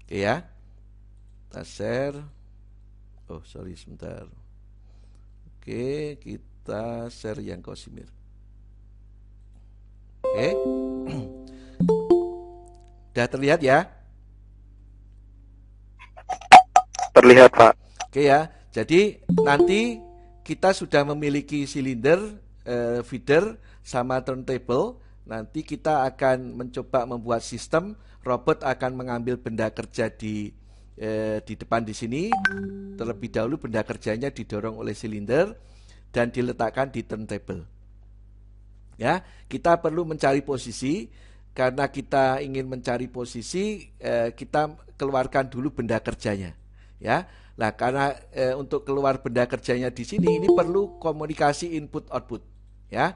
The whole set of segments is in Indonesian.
Oke ya. Kita share. Oh, sorry sebentar. Oke, kita share yang Kosimir. Oke. Udah terlihat ya? Terlihat, Pak. Oke ya. Jadi nanti kita sudah memiliki silinder, feeder sama turntable. Nanti kita akan mencoba membuat sistem. Robot akan mengambil benda kerja di depan di sini. Terlebih dahulu benda kerjanya didorong oleh silinder dan diletakkan di turntable. Ya, kita perlu mencari posisi. Karena kita ingin mencari posisi, kita keluarkan dulu benda kerjanya. Ya, nah karena untuk keluar benda kerjanya di sini ini perlu komunikasi input output. Ya,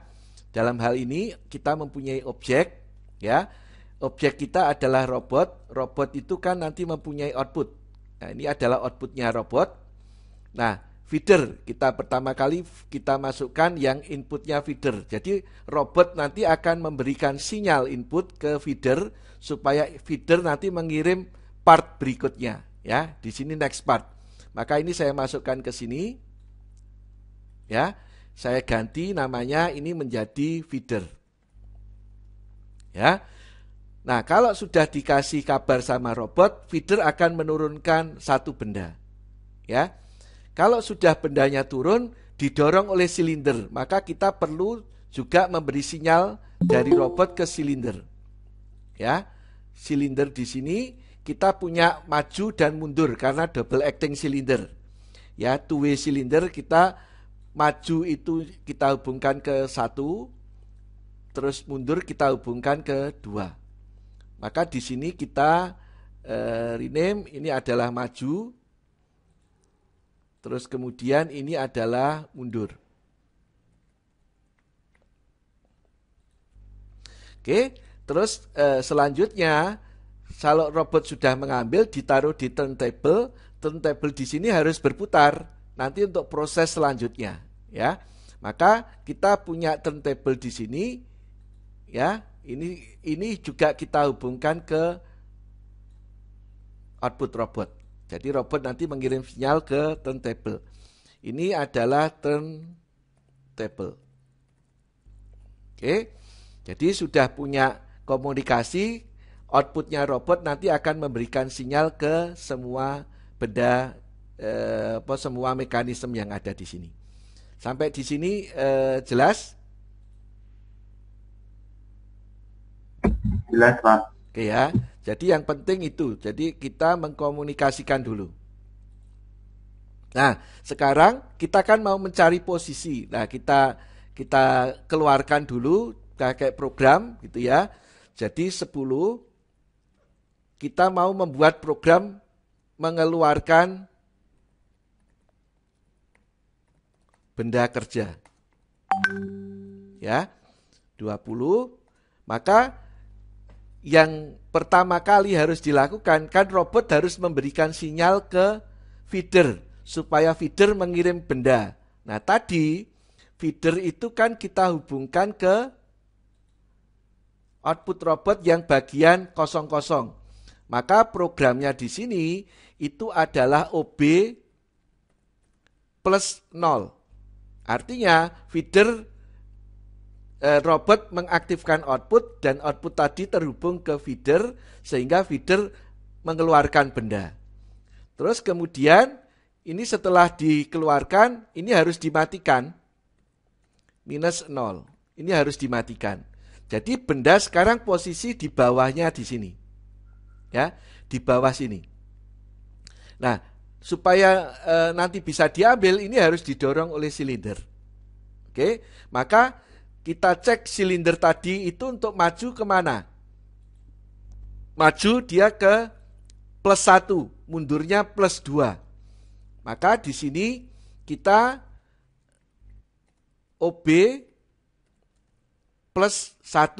dalam hal ini kita mempunyai objek. Ya, objek kita adalah robot. Robot itu kan nanti mempunyai output. Nah, ini adalah outputnya robot. Nah, feeder kita pertama kali kita masukkan yang inputnya feeder. Jadi robot nanti akan memberikan sinyal input ke feeder supaya feeder nanti mengirim part berikutnya. Ya, di sini next part. Maka ini saya masukkan ke sini. Ya, saya ganti namanya ini menjadi feeder. Ya. Nah, kalau sudah dikasih kabar sama robot, feeder akan menurunkan satu benda. Ya. Kalau sudah bendanya turun, didorong oleh silinder, maka kita perlu juga memberi sinyal dari robot ke silinder. Ya, silinder di sini kita punya maju dan mundur karena double acting silinder. Ya, two way silinder kita maju itu kita hubungkan ke satu, terus mundur kita hubungkan ke dua. Maka di sini kita rename ini adalah maju. Terus kemudian ini adalah mundur. Oke, terus selanjutnya kalau robot sudah mengambil ditaruh di turntable, turntable di sini harus berputar nanti untuk proses selanjutnya, ya. Maka kita punya turntable di sini, ya. Ini juga kita hubungkan ke output robot. Jadi robot nanti mengirim sinyal ke turntable. Ini adalah turntable. Oke. Jadi sudah punya komunikasi, outputnya robot nanti akan memberikan sinyal ke semua benda semua mekanisme yang ada di sini. Sampai di sini jelas? Jelas, Pak. Oke ya. Jadi yang penting itu. Jadi kita mengkomunikasikan dulu. Nah, sekarang kita kan mau mencari posisi. Nah, kita keluarkan dulu pakai program gitu ya. Jadi 10 kita mau membuat program mengeluarkan benda kerja. Ya. 20. Maka yang pertama kali harus dilakukan kan robot harus memberikan sinyal ke feeder supaya feeder mengirim benda. Nah, tadi feeder itu kan kita hubungkan ke output robot yang bagian 00. Maka programnya di sini itu adalah OB plus 0. Artinya feeder robot mengaktifkan output dan output tadi terhubung ke feeder sehingga feeder mengeluarkan benda. Terus kemudian ini setelah dikeluarkan ini harus dimatikan minus 0. Ini harus dimatikan. Jadi benda sekarang posisi di bawahnya di sini. Ya, di bawah sini. Nah, supaya nanti bisa diambil ini harus didorong oleh silinder. Oke, maka kita cek silinder tadi itu untuk maju kemana? Maju dia ke plus 1, mundurnya plus 2. Maka di sini kita OB plus 1.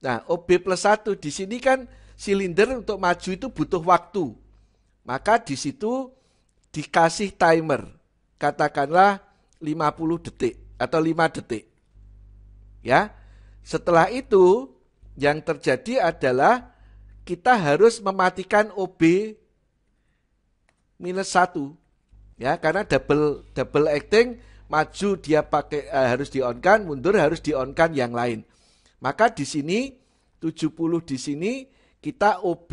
Nah, OB plus 1 di sini kan silinder untuk maju itu butuh waktu. Maka di situ dikasih timer. Katakanlah 50 detik atau 5 detik. Ya. Setelah itu yang terjadi adalah kita harus mematikan OB -1 ya, karena double acting, maju dia pakai harus di-on-kan, mundur harus di-on-kan yang lain. Maka di sini 70 di sini kita OB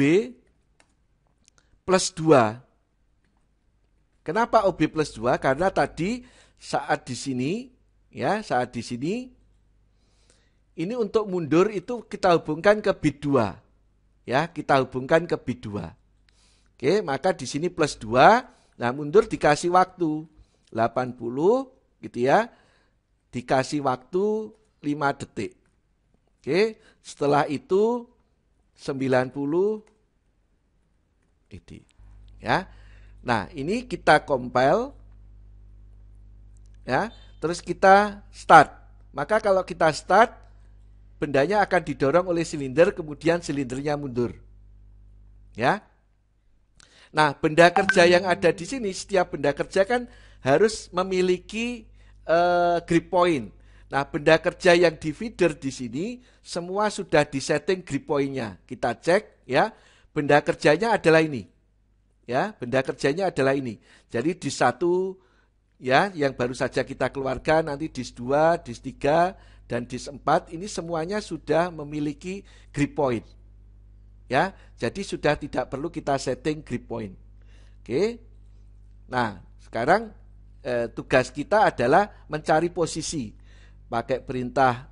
+2. Kenapa OB +2? Karena tadi saat di sini ya, saat di sini ini untuk mundur itu kita hubungkan ke bit 2. Ya, kita hubungkan ke bit 2. Oke, maka di sini +2. Nah, mundur dikasih waktu 80 gitu ya. Dikasih waktu 5 detik. Oke, setelah itu 90 ini ya. Nah, ini kita compile ya, terus kita start. Maka kalau kita start, bendanya akan didorong oleh silinder, kemudian silindernya mundur. Ya. Nah, benda kerja yang ada di sini, setiap benda kerja kan harus memiliki grip point. Nah, benda kerja yang di feeder di sini semua sudah disetting grip point-nya. Kita cek ya, benda kerjanya adalah ini. Ya, benda kerjanya adalah ini. Jadi disk 1 ya, yang baru saja kita keluarkan, nanti disk 2, disk 3 dan disk 4 ini semuanya sudah memiliki grip point. Ya, jadi sudah tidak perlu kita setting grip point. Oke. Nah, sekarang tugas kita adalah mencari posisi. Pakai perintah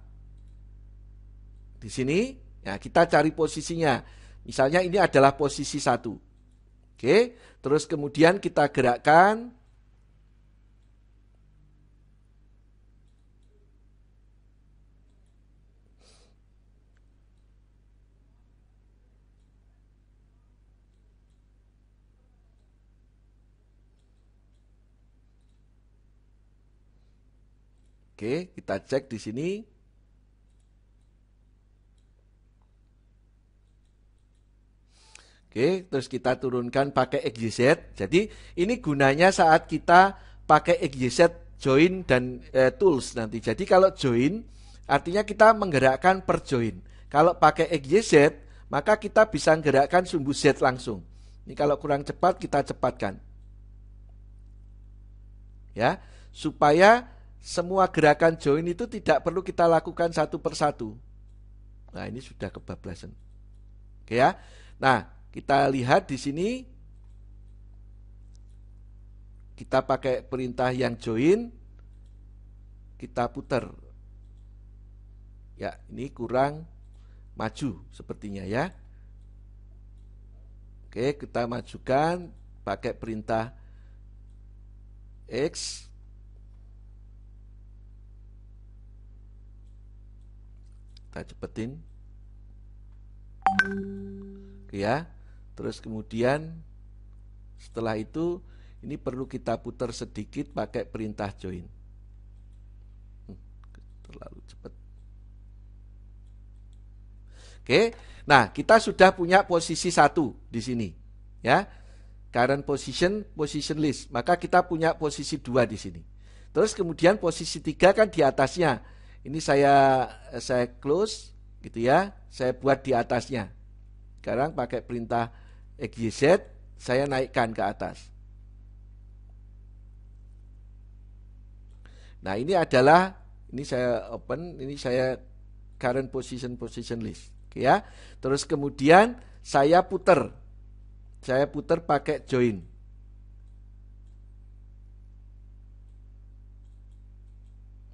di sini, ya kita cari posisinya. Misalnya ini adalah posisi 1. Oke, terus kemudian kita gerakkan. Oke, kita cek di sini. Oke, terus kita turunkan pakai XYZ. Jadi ini gunanya saat kita pakai XYZ join dan tools nanti. Jadi kalau join artinya kita menggerakkan per join. Kalau pakai XYZ maka kita bisa menggerakkan sumbu Z langsung. Ini kalau kurang cepat kita cepatkan. Ya, supaya semua gerakan join itu tidak perlu kita lakukan satu persatu. Nah, ini sudah kebablasan. Oke ya. Nah, kita lihat di sini kita pakai perintah yang join, kita putar. Ya, ini kurang maju sepertinya ya. Oke, kita majukan pakai perintah X. Kita cepetin. Oke ya. Terus kemudian setelah itu ini perlu kita putar sedikit pakai perintah join. Terlalu cepat. Oke. Nah, kita sudah punya posisi 1 di sini, ya. Current position, position list. Maka kita punya posisi 2 di sini. Terus kemudian posisi 3 kan di atasnya. Ini saya close gitu ya. Saya buat di atasnya. Sekarang pakai perintah XYZ, saya naikkan ke atas. Nah, ini adalah, ini saya open, ini saya current position list. Oke ya. Terus kemudian saya putar pakai join.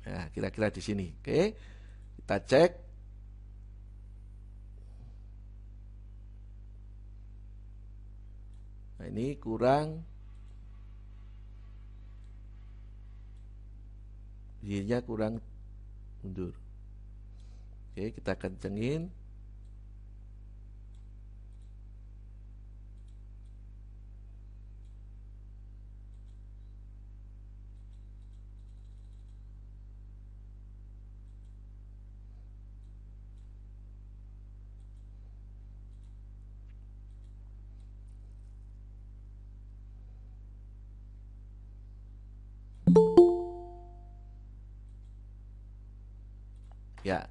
Nah, kira-kira di sini. Oke. Kita cek. Nah, ini kurang. Y-nya kurang mundur. Oke, kita kencengin. Ya,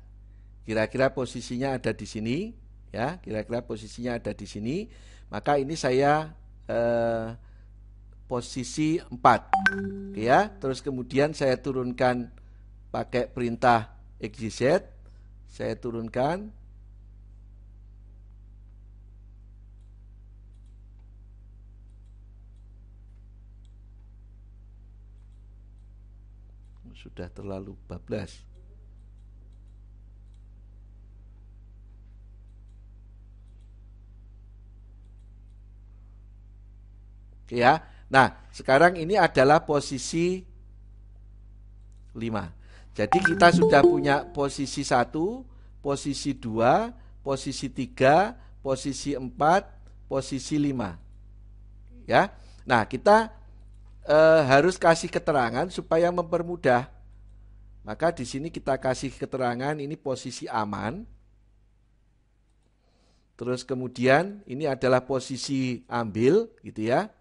kira-kira posisinya ada di sini, Ya, kira-kira posisinya ada di sini. Maka ini saya posisi 4. Oke ya, terus kemudian saya turunkan pakai perintah XYZ. Saya turunkan. Sudah terlalu bablas. Oke ya. Nah, sekarang ini adalah posisi 5. Jadi kita sudah punya posisi 1, posisi 2, posisi 3, posisi 4, posisi 5. Ya. Nah, kita harus kasih keterangan supaya mempermudah. Maka di sini kita kasih keterangan ini posisi aman. Terus kemudian ini adalah posisi ambil gitu ya.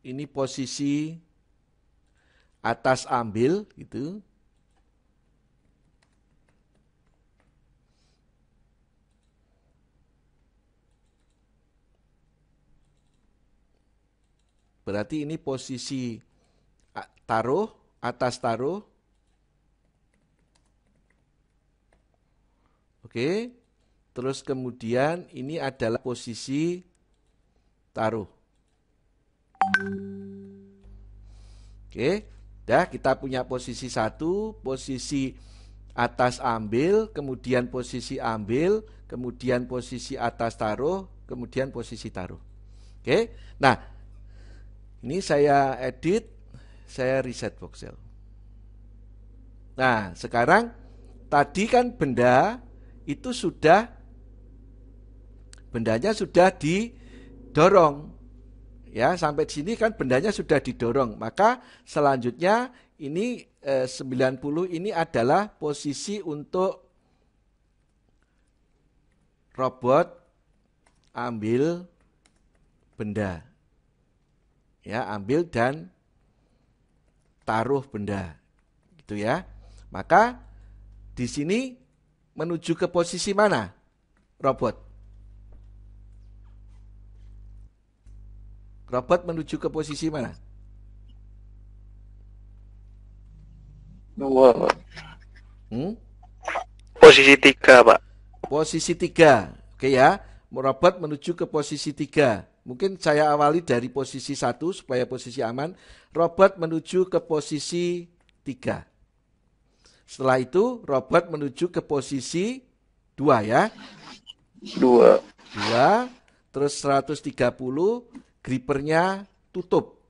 Ini posisi atas ambil gitu. Berarti ini posisi taruh, atas taruh. Oke. Terus kemudian ini adalah posisi taruh. Oke. Dah kita punya posisi 1, posisi atas ambil, kemudian posisi ambil, kemudian posisi atas taruh, kemudian posisi taruh. Oke. Nah, ini saya edit, saya reset voxel. Nah, sekarang tadi kan bendanya sudah didorong. Ya, sampai sini kan bendanya sudah didorong. Maka selanjutnya ini 90 ini adalah posisi untuk robot ambil benda. Ya, ambil dan taruh benda. Gitu ya. Maka di sini menuju ke posisi mana? Robot. Robot menuju ke posisi mana? 2. Posisi 3, Pak. Posisi 3. Oke ya. Robot menuju ke posisi 3. Mungkin saya awali dari posisi 1 supaya posisi aman. Robot menuju ke posisi 3. Setelah itu robot menuju ke posisi 2 ya. 2. Terus 130 grippernya tutup.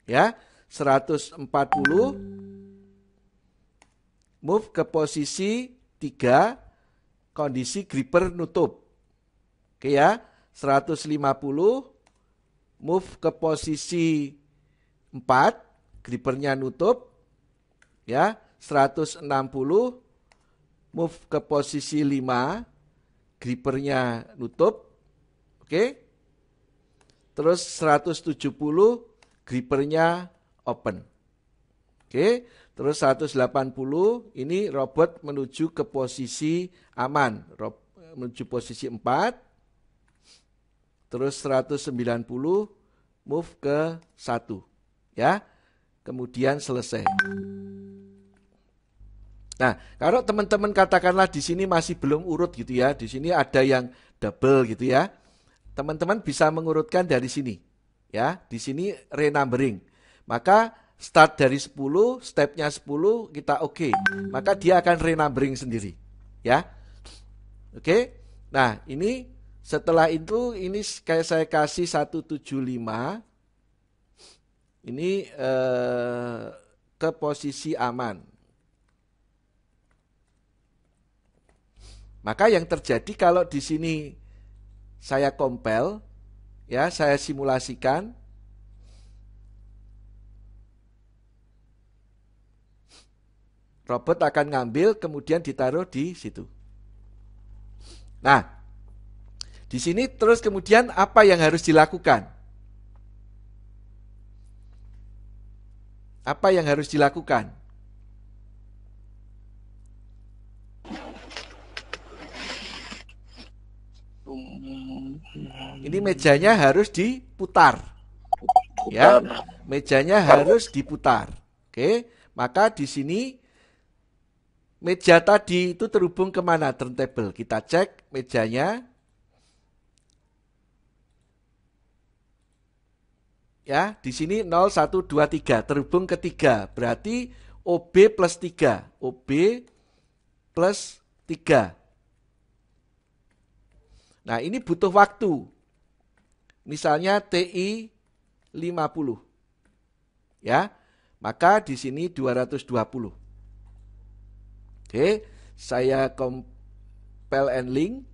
Ya. 140 move ke posisi 3, kondisi gripper nutup. Oke ya. 150 move ke posisi 4, grippernya nutup. Ya, 160 move ke posisi 5, grippernya nutup. Oke. Terus 170 grippernya open. Oke. Terus 180 ini robot menuju ke posisi aman, menuju posisi 4. Terus 190 move ke 1. Ya. Kemudian selesai. Nah, kalau teman-teman katakanlah di sini masih belum urut gitu ya. Di sini ada yang double gitu ya. Teman-teman bisa mengurutkan dari sini. Ya, di sini renumbering. Maka start dari 10, stepnya 10 kita oke. Maka dia akan renumbering sendiri. Ya. Oke. Nah, ini setelah itu ini kayak saya kasih 175. Ini ke posisi aman. Maka yang terjadi kalau di sini saya compile, ya saya simulasikan, robot akan ngambil kemudian ditaruh di situ. Nah, di sini terus kemudian apa yang harus dilakukan? Apa yang harus dilakukan? Ini mejanya harus diputar. Ya, mejanya harus diputar. Oke, maka di sini meja tadi itu terhubung kemana turntable? Kita cek mejanya. Ya, di sini 0, 1, 2, 3 terhubung ke 3. Berarti OB plus 3. OB plus 3. Nah, ini butuh waktu. Misalnya TI 50. Ya. Maka di sini 220. Oke, saya compile and link.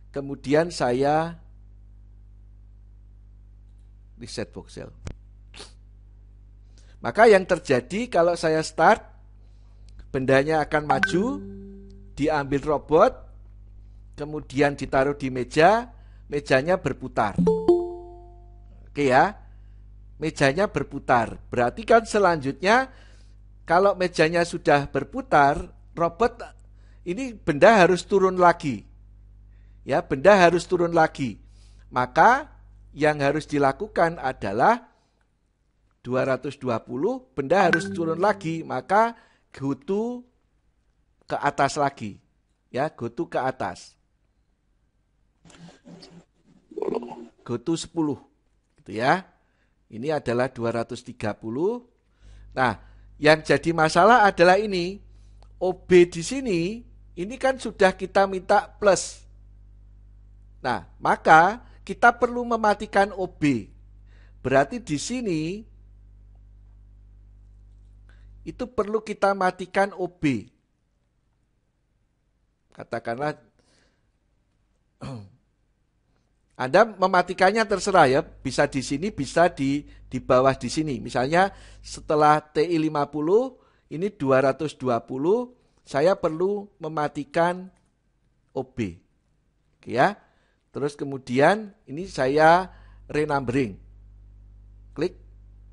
Kemudian saya reset voxel. Maka yang terjadi kalau saya start, bendanya akan maju, diambil robot, kemudian ditaruh di meja, mejanya berputar. Oke ya, mejanya berputar. Berarti kan selanjutnya, kalau mejanya sudah berputar, robot ini benda harus turun lagi. Ya, benda harus turun lagi. Maka yang harus dilakukan adalah 220, benda harus turun lagi, maka go to ke atas lagi. Ya, go to ke atas. Go to 10. Gitu ya. Ini adalah 230. Nah, yang jadi masalah adalah ini. OB di sini, ini kan sudah kita minta plus. Nah, maka kita perlu mematikan OB. Berarti di sini itu perlu kita matikan OB. Katakanlah Anda mematikannya terserah ya, bisa di sini, bisa di bawah di sini. Misalnya setelah TI 50, ini 220, saya perlu mematikan OB. Oke ya. Terus kemudian ini saya renumbering. Klik,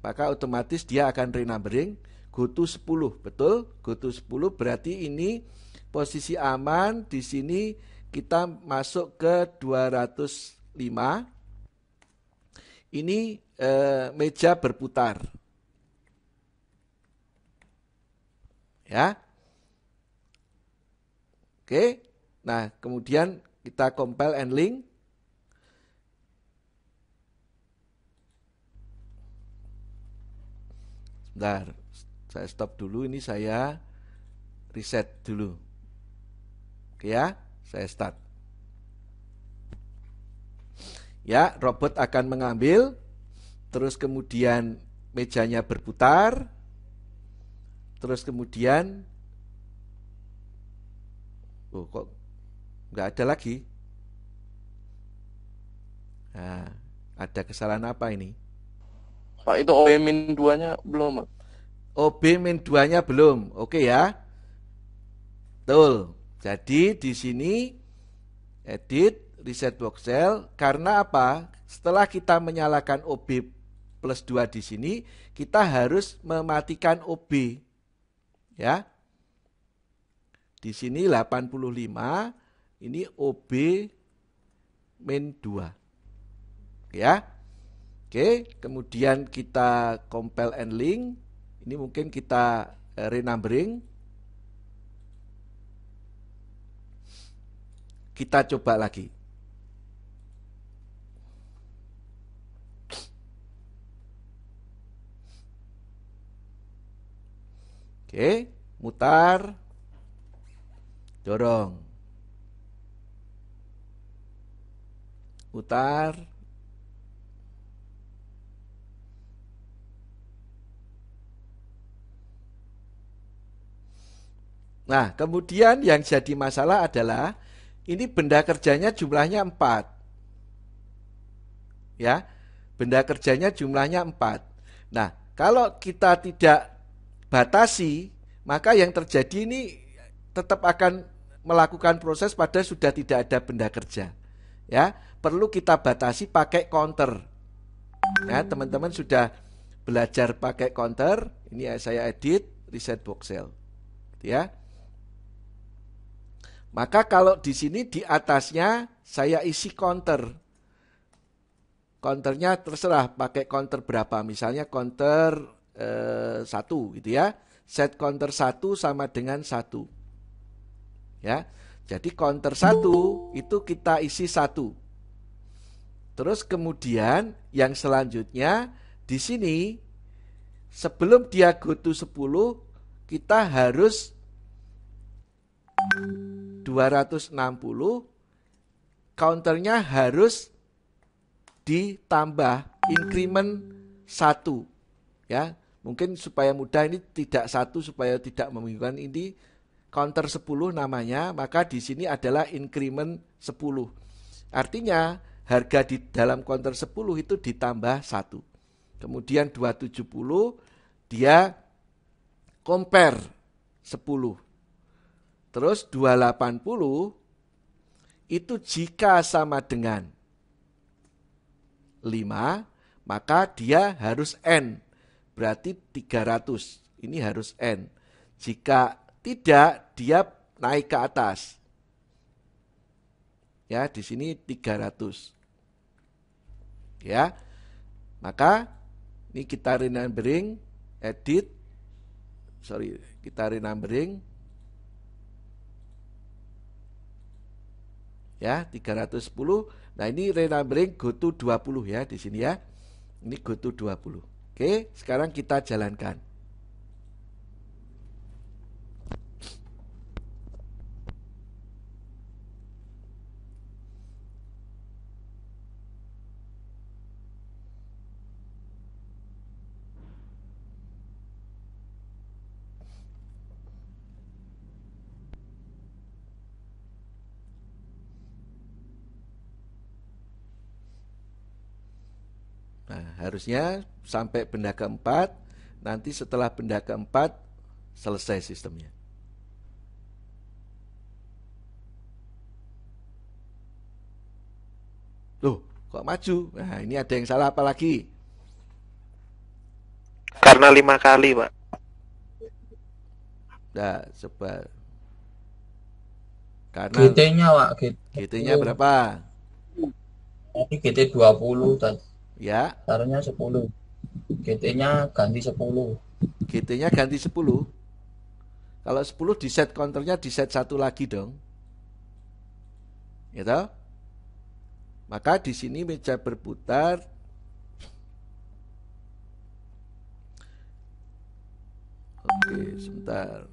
maka otomatis dia akan renumbering. Go to 10, betul? Go to 10 berarti ini posisi aman. Di sini kita masuk ke 205. Ini meja berputar. Ya. Oke. Nah, kemudian kita compile and link. Sebentar, saya stop dulu, ini saya reset dulu. Oke ya, saya start. Ya, robot akan mengambil, terus kemudian mejanya berputar, terus kemudian, oh kok nggak ada lagi? Nah, ada kesalahan apa ini? Pak, itu OB-2-nya belum, Pak. OB-2-nya belum, oke ya. Betul. Jadi di sini edit reset voxel, karena apa? Setelah kita menyalakan OB plus 2 di sini, kita harus mematikan OB. Ya. Di sini 85, ini OB min 2. Ya. Oke, kemudian kita compile and link. Ini mungkin kita renumbering. Kita coba lagi. Oke, mutar, dorong, mutar, nah kemudian yang jadi masalah adalah ini benda kerjanya jumlahnya 4. Ya, benda kerjanya jumlahnya 4. Nah, kalau kita tidak batasi, maka yang terjadi ini tetap akan melakukan proses pada sudah tidak ada benda kerja. Ya, perlu kita batasi pakai counter. Ya, teman-teman sudah belajar pakai counter, ini saya edit reset box cell, ya. Maka kalau di sini di atasnya saya isi counter. Counternya terserah pakai counter berapa, misalnya counter 1 gitu ya. Set counter 1 sama dengan 1. Ya. Jadi counter 1 itu kita isi 1. Terus kemudian yang selanjutnya di sini sebelum dia go to 10 kita harus 260, counternya harus ditambah increment 1 ya. Mungkin supaya mudah ini tidak 1 supaya tidak membingungkan, ini counter 10 namanya, maka di sini adalah increment 10. Artinya harga di dalam counter 10 itu ditambah 1. Kemudian 270 dia compare 10. Terus 280 itu jika sama dengan 5, maka dia harus N, berarti 300, ini harus N. Jika tidak, dia naik ke atas. Ya, di sini 300. Ya, maka ini kita renumbering, edit, kita renumbering. Ya, 310. Nah, ini renumbering go to 20 ya di sini ya. Ini go to 20. Oke, sekarang kita jalankan. Nah, harusnya sampai benda keempat, nanti setelah benda keempat selesai sistemnya. Loh, kok maju? Nah, ini ada yang salah apa lagi? Karena 5 kali, Pak. Nah, coba. Karena GT-nya, Pak. GT-nya berapa? Tadi GT 20 tadi. Ya. Taruhnya 10. GT-nya ganti 10. GT-nya ganti 10. Kalau 10 di set counternya di set 1 lagi dong. Gitu? Maka di sini meja berputar. Oke, sebentar.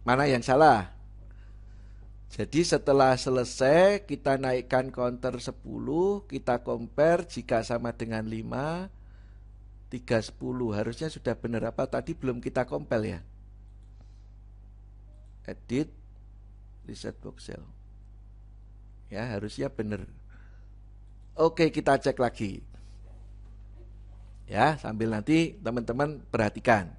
Mana yang salah? Jadi setelah selesai kita naikkan counter 10, kita compare jika sama dengan 5, 310. Harusnya sudah benar, apa tadi belum kita compile ya? Edit, reset box cell. Ya, harusnya benar. Oke, kita cek lagi. Ya, sambil nanti teman-teman perhatikan.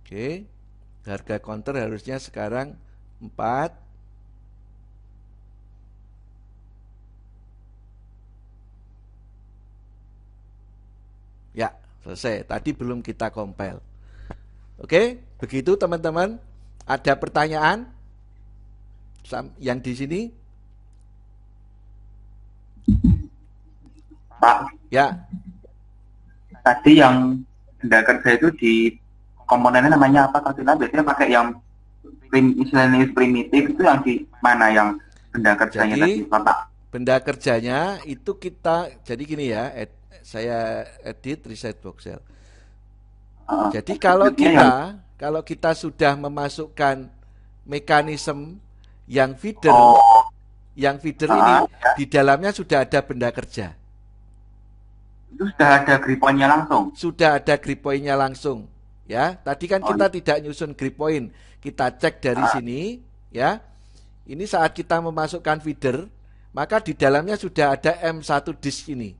Oke, harga counter harusnya sekarang 4. Ya, selesai. Tadi belum kita compile. Oke, begitu teman-teman. Ada pertanyaan yang di sini? Pak, Ya, tadi yang benda kerja itu di komponennya namanya apa? Kalau biasanya pakai yang istilahnya primitif, itu yang di mana yang benda kerjanya jadi tadi, Pak? benda kerjanya itu kita, jadi gini ya, saya edit reset box cell. Jadi kalau kita sudah memasukkan mekanisme yang feeder, yang feeder ini di dalamnya sudah ada benda kerja. Itu sudah ada grip point-nya langsung? Sudah ada grip point-nya langsung. Ya, tadi kan kita tidak nyusun grip point. Kita cek dari sini, ya. Ini saat kita memasukkan feeder, maka di dalamnya sudah ada M1 disk ini.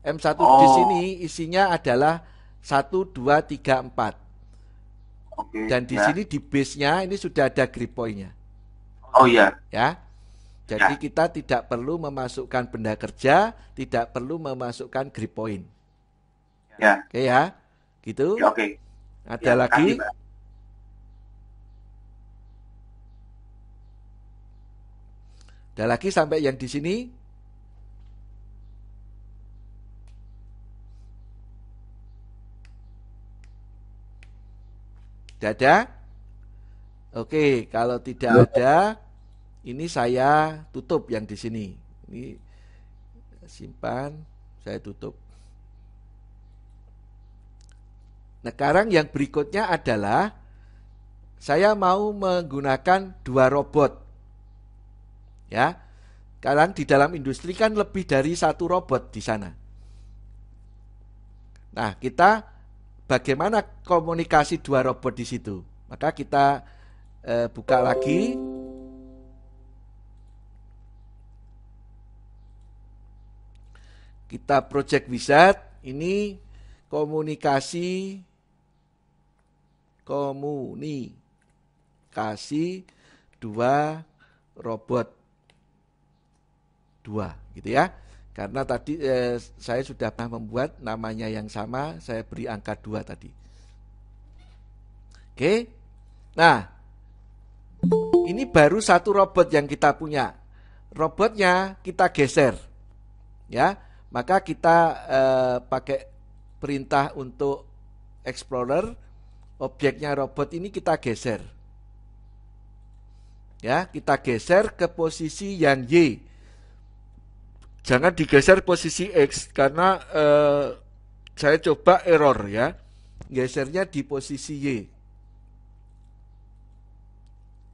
M1 disk ini isinya adalah 1, 2, 3, 4. Oke. Dan di sini di base-nya ini sudah ada grip point-nya. Oh iya. Ya. Jadi kita tidak perlu memasukkan benda kerja, tidak perlu memasukkan grip point. Ya. Oke ya. Gitu. Ya, oke. Ada Ya, lagi? makasih, Pak. Ada lagi sampai yang di sini? Tidak ada? Oke, kalau tidak ada, ini saya tutup yang di sini. Ini simpan, saya tutup. Nah, sekarang yang berikutnya adalah saya mau menggunakan 2 robot. Ya. Sekarang di dalam industri kan lebih dari 1 robot di sana. Nah, kita bagaimana komunikasi 2 robot di situ? Maka kita buka lagi. Kita project wizard, ini komunikasi 2 robot 2 gitu ya. Karena tadi saya sudah pernah membuat namanya yang sama, saya beri angka 2 tadi. Oke. Nah, ini baru 1 robot yang kita punya. Robotnya kita geser. Ya, maka kita pakai perintah untuk explorer, objeknya robot ini kita geser. Ya, kita geser ke posisi yang Y. Jangan digeser posisi X karena saya coba error ya. Gesernya di posisi Y.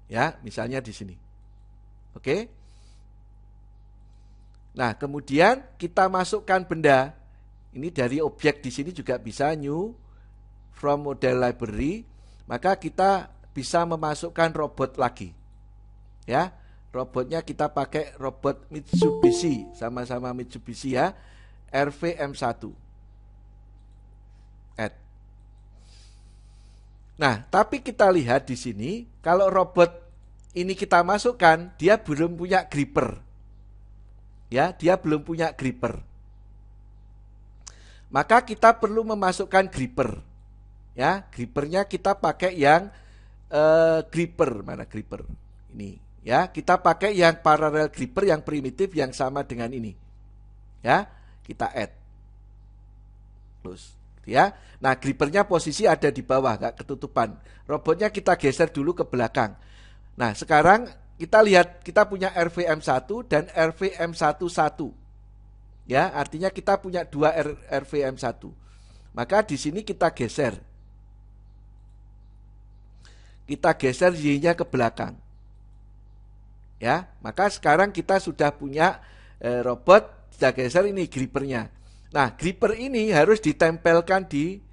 Ya, misalnya di sini. Oke. Nah, kemudian kita masukkan benda. Ini dari objek di sini juga bisa new from model library. Maka kita bisa memasukkan robot lagi. Ya. Robotnya kita pakai robot Mitsubishi, sama-sama Mitsubishi ya, RVM1. Add. Nah, tapi kita lihat di sini, kalau robot ini kita masukkan, dia belum punya gripper. Ya, dia belum punya gripper. Maka kita perlu memasukkan gripper. Ya, grippernya kita pakai yang gripper, mana gripper? Ini. Ya, kita pakai yang parallel gripper yang primitif yang sama dengan ini. Ya, kita add. Close. Ya. Nah, grippernya posisi ada di bawah, gak ketutupan. Robotnya kita geser dulu ke belakang. Nah, sekarang kita lihat kita punya RVM1 dan RVM11. Ya, artinya kita punya 2 RVM1. Maka di sini kita geser. Kita geser Y-nya ke belakang. Ya, maka sekarang kita sudah punya robot, kita geser ini grippernya. Nah, gripper ini harus ditempelkan di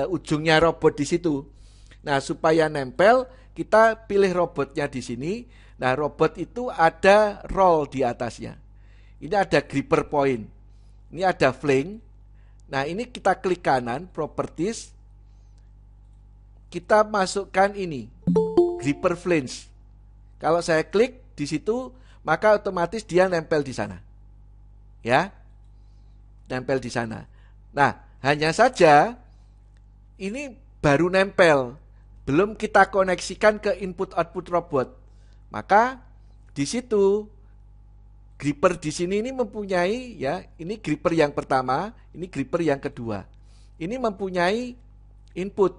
ujungnya robot di situ. Nah, supaya nempel, kita pilih robotnya di sini. Nah, robot itu ada roll di atasnya. Ini ada gripper point. Ini ada flank. Nah, ini kita klik kanan, properties. Kita masukkan ini, gripper flange. Kalau saya klik di situ, maka otomatis dia nempel di sana. Ya. Nempel di sana. Nah, hanya saja ini baru nempel, belum kita koneksikan ke input output robot. Maka di situ gripper di sini ini mempunyai ya, ini gripper yang pertama, ini gripper yang kedua. Ini mempunyai input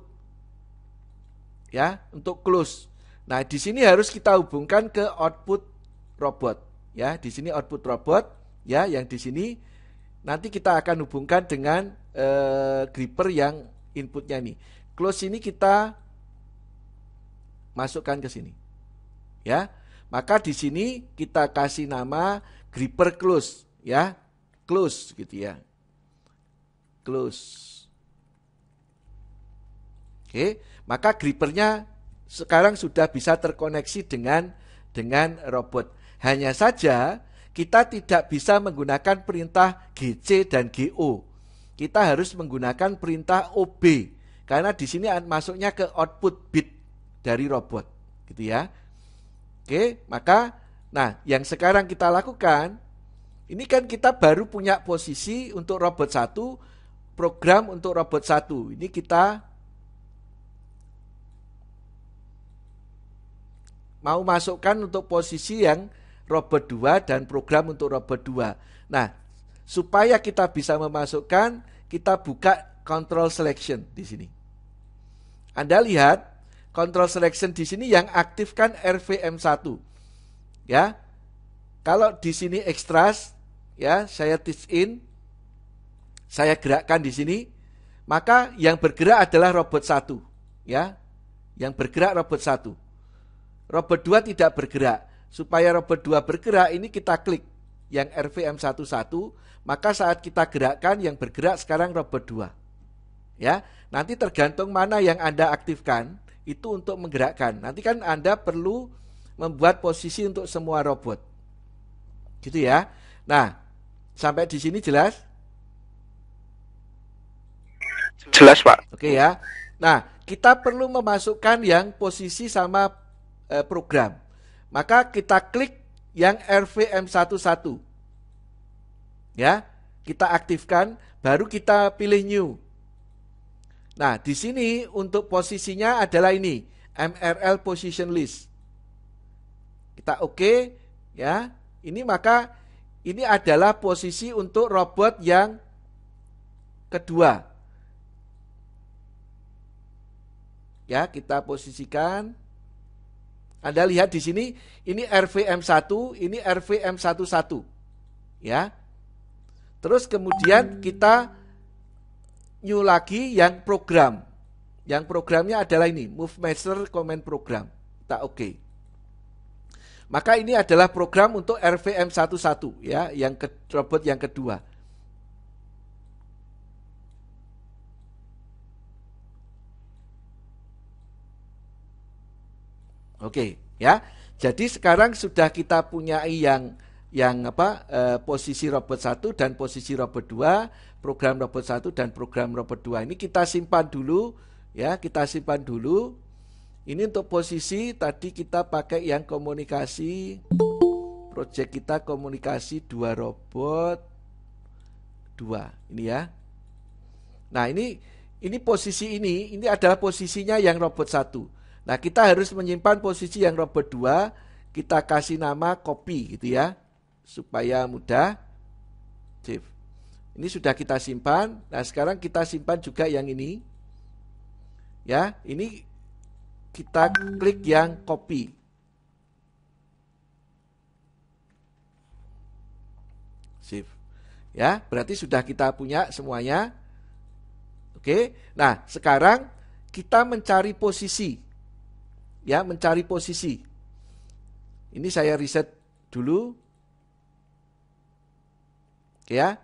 ya untuk close. Nah, di sini harus kita hubungkan ke output robot ya. Di sini output robot ya, yang di sini nanti kita akan hubungkan dengan gripper yang inputnya ini. Close ini kita masukkan ke sini. Ya. Maka di sini kita kasih nama gripper close ya. Close gitu ya. Close. Oke, maka grippernya sekarang sudah bisa terkoneksi dengan robot. Hanya saja kita tidak bisa menggunakan perintah GC dan GO. Kita harus menggunakan perintah OB karena di sini masuknya ke output bit dari robot, gitu ya. Oke, maka yang sekarang kita lakukan ini kan kita baru punya posisi untuk robot 1, program untuk robot 1. Ini kita mau masukkan untuk posisi yang robot 2 dan program untuk robot 2. Nah, supaya kita bisa memasukkan, kita buka control selection di sini. Anda lihat control selection di sini yang aktifkan RVM1. Ya. Kalau di sini extras, ya, saya teach in, saya gerakkan di sini, maka yang bergerak adalah robot 1, ya. Yang bergerak robot 1. Robot 2 tidak bergerak. Supaya robot 2 bergerak, ini kita klik yang RVM11, maka saat kita gerakkan yang bergerak sekarang robot 2. Ya, nanti tergantung mana yang Anda aktifkan, itu untuk menggerakkan. Nanti kan Anda perlu membuat posisi untuk semua robot. Gitu ya. Nah, sampai di sini jelas? Jelas, Pak. Oke ya. Nah, kita perlu memasukkan yang posisi sama program. Maka kita klik yang RVM11. Ya, kita aktifkan, baru kita pilih new. Nah, di sini untuk posisinya adalah ini, MRL position list. Kita oke, ya. Ini maka ini adalah posisi untuk robot yang kedua. Ya, kita posisikan. Anda lihat di sini, ini RVM1, ini RVM11. Ya. Terus kemudian kita new lagi yang program. Yang programnya adalah ini, Move Master Command Program. Kita oke. Maka ini adalah program untuk RVM11 ya, yang robot yang kedua. Oke, ya. Jadi sekarang sudah kita punya posisi robot 1 dan posisi robot 2, program robot 1 dan program robot 2. Ini kita simpan dulu, ya, kita simpan dulu. Ini untuk posisi tadi kita pakai yang komunikasi. Project kita komunikasi 2 robot 2. Ini ya. Nah, ini posisi ini adalah posisinya yang robot 1. Nah, kita harus menyimpan posisi yang robot 2, kita kasih nama copy gitu ya, supaya mudah. Save. Ini sudah kita simpan. Nah, sekarang kita simpan juga yang ini. Ya, ini kita klik yang copy. Save. Ya, berarti sudah kita punya semuanya. Oke. Nah, sekarang kita mencari posisi. Ya, mencari posisi. Ini saya reset dulu. Oke ya.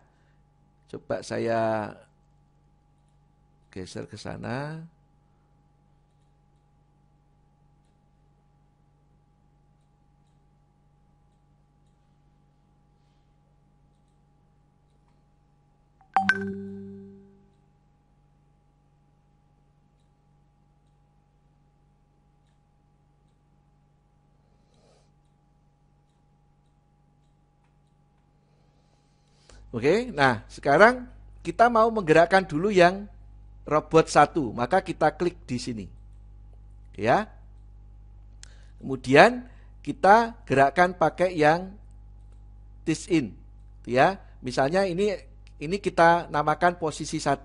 Coba saya geser ke sana. Oke, nah sekarang kita mau menggerakkan dulu yang robot 1, maka kita klik di sini. Ya. Kemudian kita gerakkan pakai yang teach in, ya. Misalnya ini kita namakan posisi 1.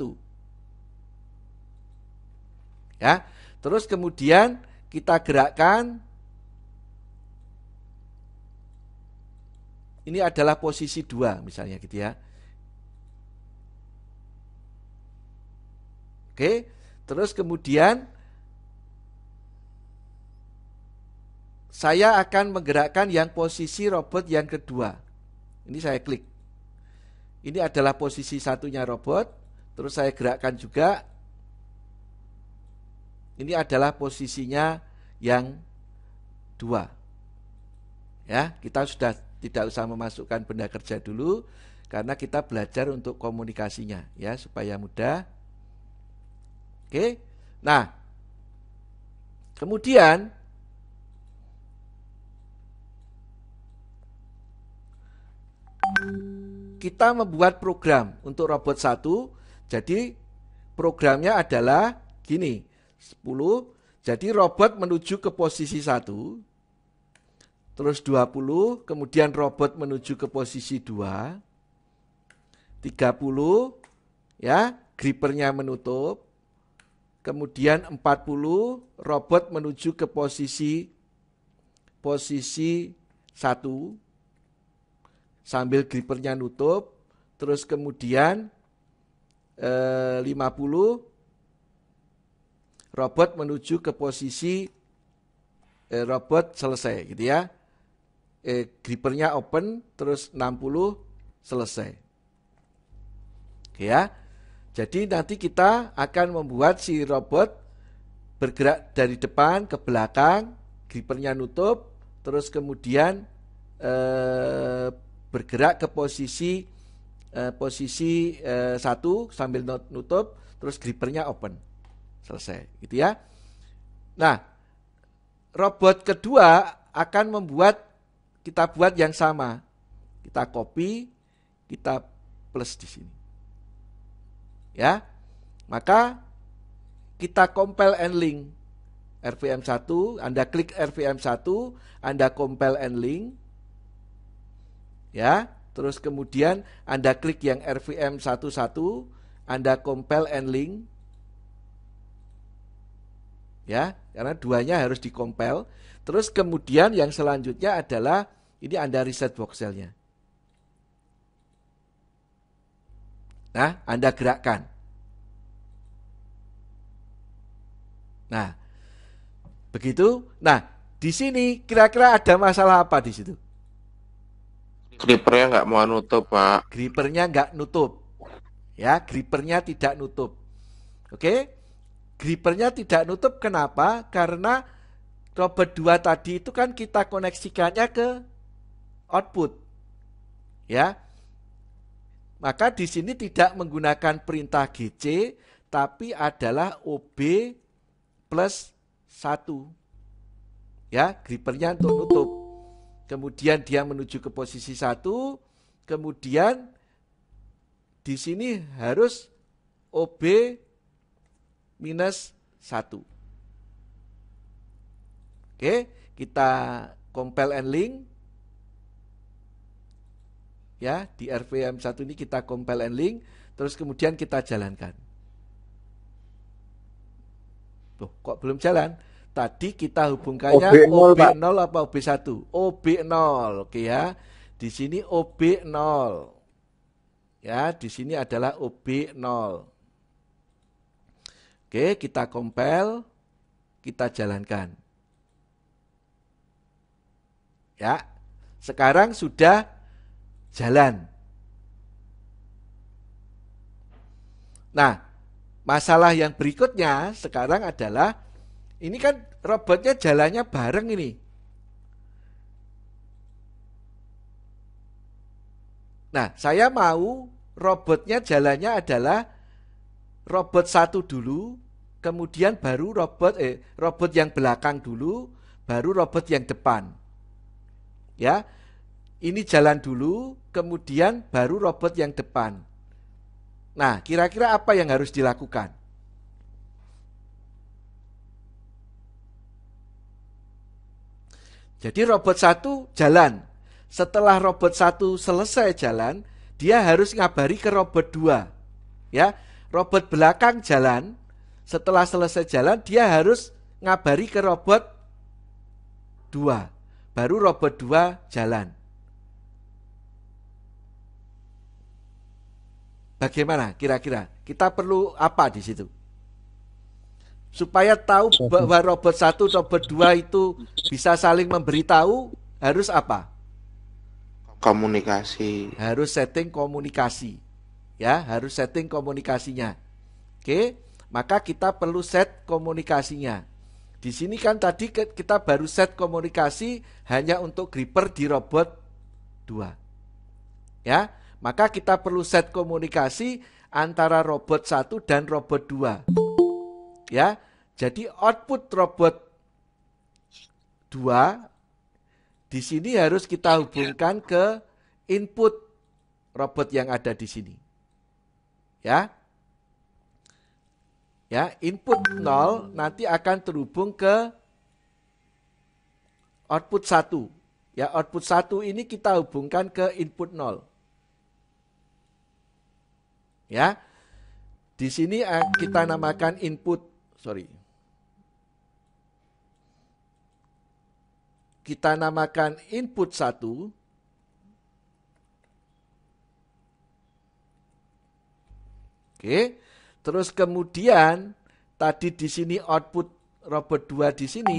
Ya. Terus kemudian kita gerakkan. Ini adalah posisi 2 misalnya gitu ya. Oke, terus kemudian saya akan menggerakkan yang posisi robot yang kedua. Ini saya klik. Ini adalah posisi satunya robot. Terus saya gerakkan juga. Ini adalah posisinya yang 2. Ya, kita sudah tidak usah memasukkan benda kerja dulu karena kita belajar untuk komunikasinya ya supaya mudah. Oke. Nah, kemudian kita membuat program untuk robot 1. Jadi programnya adalah gini, 10. Jadi robot menuju ke posisi 1. Terus 20, kemudian robot menuju ke posisi 2. 30 ya, grippernya menutup. Kemudian 40 robot menuju ke posisi 1 sambil grippernya nutup. Terus kemudian 50 robot menuju ke posisi robot selesai gitu ya. Grippernya open, terus 60 selesai. Oke ya. Jadi nanti kita akan membuat si robot bergerak dari depan ke belakang, grippernya nutup, terus kemudian bergerak ke posisi 1 sambil nutup, terus grippernya open. Selesai, gitu ya. Nah, robot kedua akan kita buat yang sama. Kita copy, kita plus di sini. Ya. Maka kita compile and link RVM1, Anda klik RVM1, Anda compile and link. Ya, terus kemudian Anda klik yang RVM11, Anda compile and link. Ya, karena duanya harus dikompel. Terus kemudian yang selanjutnya adalah ini Anda reset voxelnya. Nah, Anda gerakkan. Nah, begitu. Nah, di sini kira-kira ada masalah apa di situ? Grippernya nggak mau nutup, Pak. Grippernya nggak nutup. Ya, grippernya tidak nutup. Oke? Grippernya tidak nutup kenapa? Karena robot 2 tadi itu kan kita koneksikannya ke output. Ya. Maka di sini tidak menggunakan perintah GC, tapi adalah OB plus 1. Ya, grippernya untuk nutup. Kemudian dia menuju ke posisi 1, kemudian di sini harus OB minus 1. Oke, kita compile and link. Ya, di RVM1 ini kita compile and link, terus kemudian kita jalankan. Loh, kok belum jalan? Tadi kita hubungkannya OB0 apa OB1? OB0, oke ya. Di sini OB0. Ya, di sini adalah OB0. Oke, kita compile, kita jalankan. Ya, sekarang sudah jalan. Nah, masalah yang berikutnya sekarang adalah ini kan robotnya jalannya bareng ini. Nah, saya mau robotnya jalannya adalah robot 1 dulu, kemudian baru robot yang belakang dulu, baru robot yang depan. Ya. Ini jalan dulu, kemudian baru robot yang depan. Nah, kira-kira apa yang harus dilakukan? Jadi robot 1 jalan. Setelah robot 1 selesai jalan, dia harus ngabari ke robot 2. Ya, robot belakang jalan. Setelah selesai jalan, dia harus ngabari ke robot 2. Baru robot 2 jalan. Bagaimana kira-kira? Kita perlu apa di situ? Supaya tahu bahwa robot 1, robot 2 itu bisa saling memberitahu, harus apa? Komunikasi. Harus setting komunikasi. Ya, harus setting komunikasinya. Oke. maka kita perlu set komunikasinya. Di sini kan tadi kita baru set komunikasi hanya untuk gripper di robot 2. Ya, maka kita perlu set komunikasi antara robot 1 dan robot 2. Ya, jadi output robot 2 di sini harus kita hubungkan ke input robot yang ada di sini. Ya. Ya, input 0 nanti akan terhubung ke output 1. Ya, output 1 ini kita hubungkan ke input 0. Ya. Di sini kita namakan input, kita namakan input 1. Oke. Terus kemudian tadi di sini output robot 2 di sini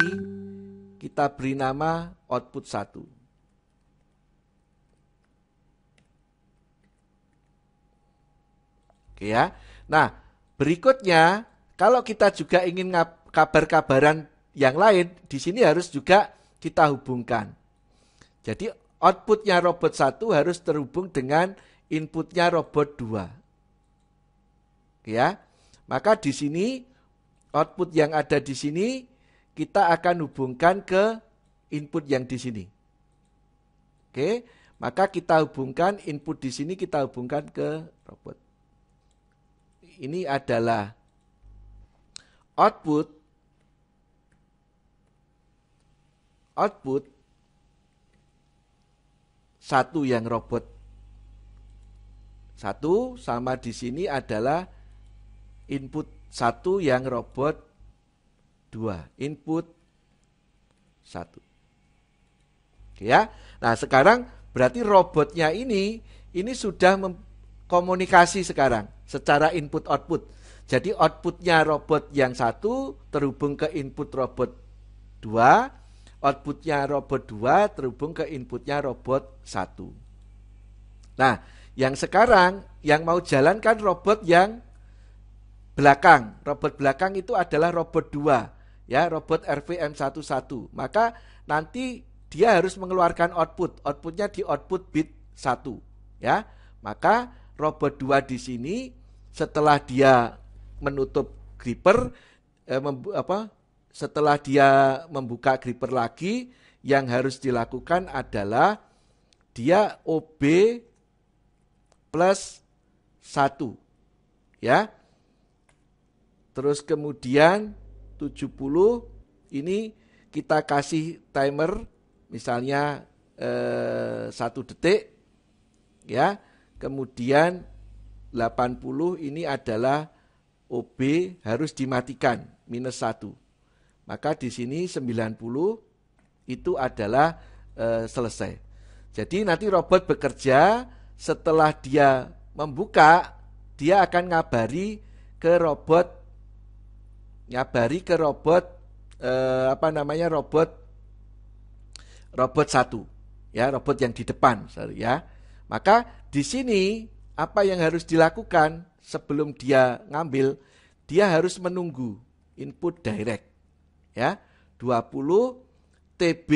kita beri nama output 1. Oke ya. Nah, berikutnya kalau kita juga ingin kabar-kabaran yang lain, di sini harus juga kita hubungkan. Jadi outputnya robot 1 harus terhubung dengan inputnya robot 2. Ya, maka di sini output yang ada di sini kita akan hubungkan ke input yang di sini. Oke, maka kita hubungkan input di sini kita hubungkan ke robot. Ini adalah output satu yang robot 1 sama di sini adalah input 1 yang robot 2. Input 1. Oke ya. Nah, sekarang berarti robotnya ini sudah komunikasi sekarang secara input output. Jadi outputnya robot yang 1 terhubung ke input robot 2, outputnya robot 2 terhubung ke inputnya robot 1. Nah, yang sekarang yang mau jalankan robot yang belakang. Robot belakang itu adalah robot 2, ya, robot RVM11. Maka nanti dia harus mengeluarkan output. Outputnya di output bit 1, ya. Maka robot 2 di sini setelah dia menutup gripper setelah dia membuka gripper lagi, yang harus dilakukan adalah dia OB plus 1, ya. Terus kemudian 70 ini kita kasih timer misalnya 1 detik, ya. Kemudian 80 ini adalah OB harus dimatikan minus 1. Maka di sini 90 itu adalah selesai. Jadi nanti robot bekerja setelah dia membuka, dia akan ngabari ke robot robot 1, ya, robot yang di depan, ya. Maka di sini apa yang harus dilakukan sebelum dia ngambil, dia harus menunggu input direct, ya. 20 TB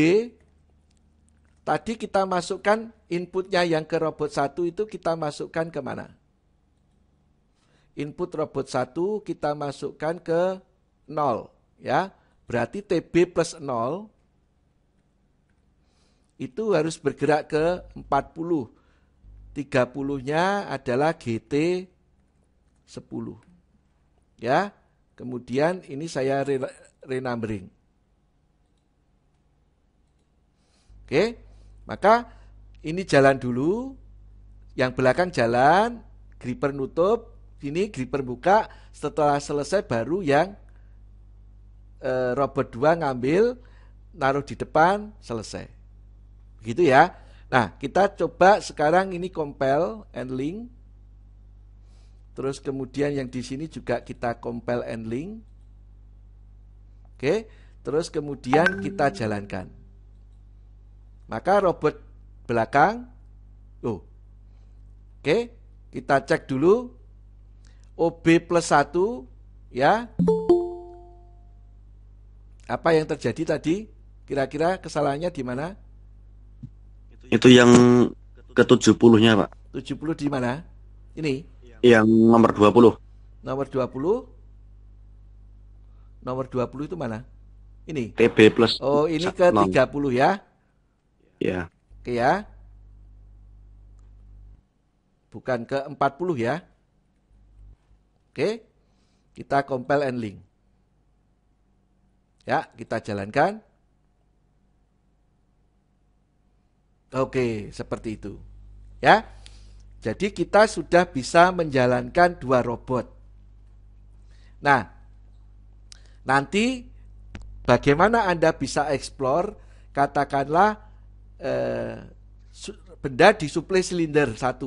tadi kita masukkan inputnya yang ke robot 1 itu kita masukkan ke mana? Input robot 1 kita masukkan ke 0, ya. Berarti TB plus 0 itu harus bergerak ke 40. 30-nya adalah GT 10. Ya. Kemudian ini saya renumbering. Oke. Maka ini jalan dulu. Yang belakang jalan, gripper nutup, ini gripper buka, setelah selesai baru yang robot 2 ngambil, naruh di depan, selesai. Begitu ya. Nah, kita coba sekarang ini compile and link. Terus kemudian yang di sini juga kita compile and link. Oke, terus kemudian kita jalankan. Maka robot belakang, oke, kita cek dulu OB plus 1 ya. Apa yang terjadi tadi? Kira-kira kesalahannya di mana? Itu yang ke-70-nya, Pak. 70 di mana? Ini. Yang nomor 20. Nomor 20. Nomor 20 itu mana? Ini. TB plus. Oh, ini ke 30 ya. Ya. Oke ya. Bukan ke 40 ya. Oke. Kita compile and link. Ya, kita jalankan. Oke, seperti itu. Ya. Jadi kita sudah bisa menjalankan 2 robot. Nah, nanti bagaimana Anda bisa explore, katakanlah benda disuplai silinder 1.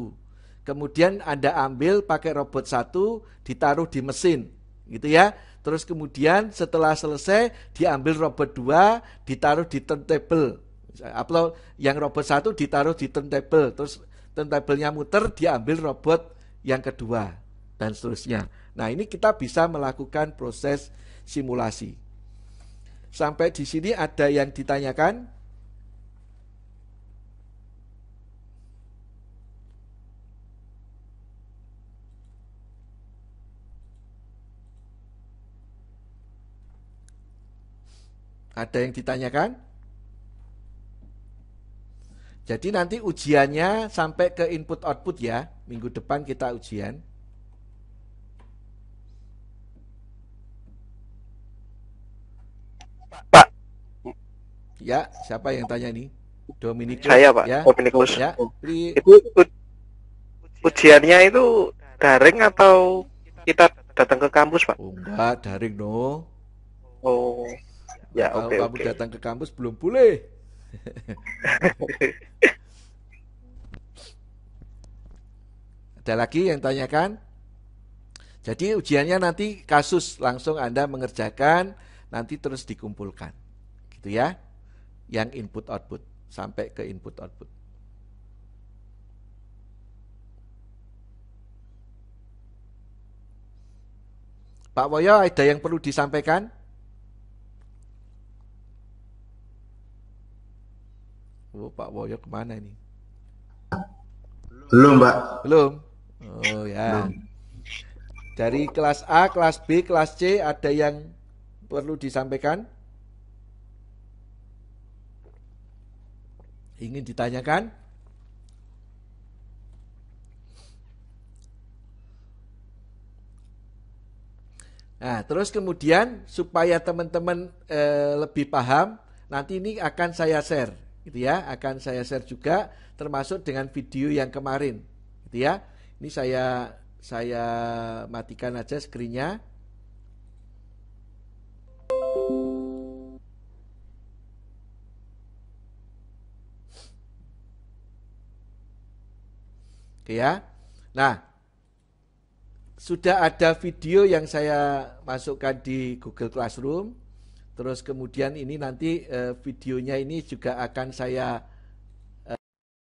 Kemudian Anda ambil pakai robot 1, ditaruh di mesin, gitu ya. Terus kemudian setelah selesai diambil robot 2, ditaruh di turntable. Atau yang robot 1 ditaruh di turntable, terus turntable-nya muter, diambil robot yang kedua dan seterusnya. Nah, ini kita bisa melakukan proses simulasi. Sampai di sini ada yang ditanyakan? Ada yang ditanyakan? Jadi nanti ujiannya sampai ke input output ya. Minggu depan kita ujian. Pak. Ya, siapa yang tanya nih? Dominikus. Saya, Pak. Ya. Dominikus. Ya. Itu ujiannya itu daring atau kita datang ke kampus, Pak? Oh, enggak, daring no. Oh. Ya, Kalau oke. kamu datang ke kampus belum boleh. Ada lagi yang tanyakan? Jadi ujiannya nanti kasus langsung Anda mengerjakan, nanti terus dikumpulkan. Gitu ya. Yang input output sampai ke input output. Pak Woyo, ada yang perlu disampaikan? Oh, Pak Woyo kemana ini? Belum, Pak. Belum? Oh ya. Dari kelas A, kelas B, kelas C ada yang perlu disampaikan? Ingin ditanyakan? Nah, terus kemudian supaya teman-teman lebih paham, nanti ini akan saya share, gitu ya, akan saya share juga, termasuk dengan video yang kemarin, gitu ya. Ini saya matikan aja screen-nya. Oke ya. Nah, sudah ada video yang saya masukkan di Google Classroom. Terus kemudian ini nanti videonya ini juga akan saya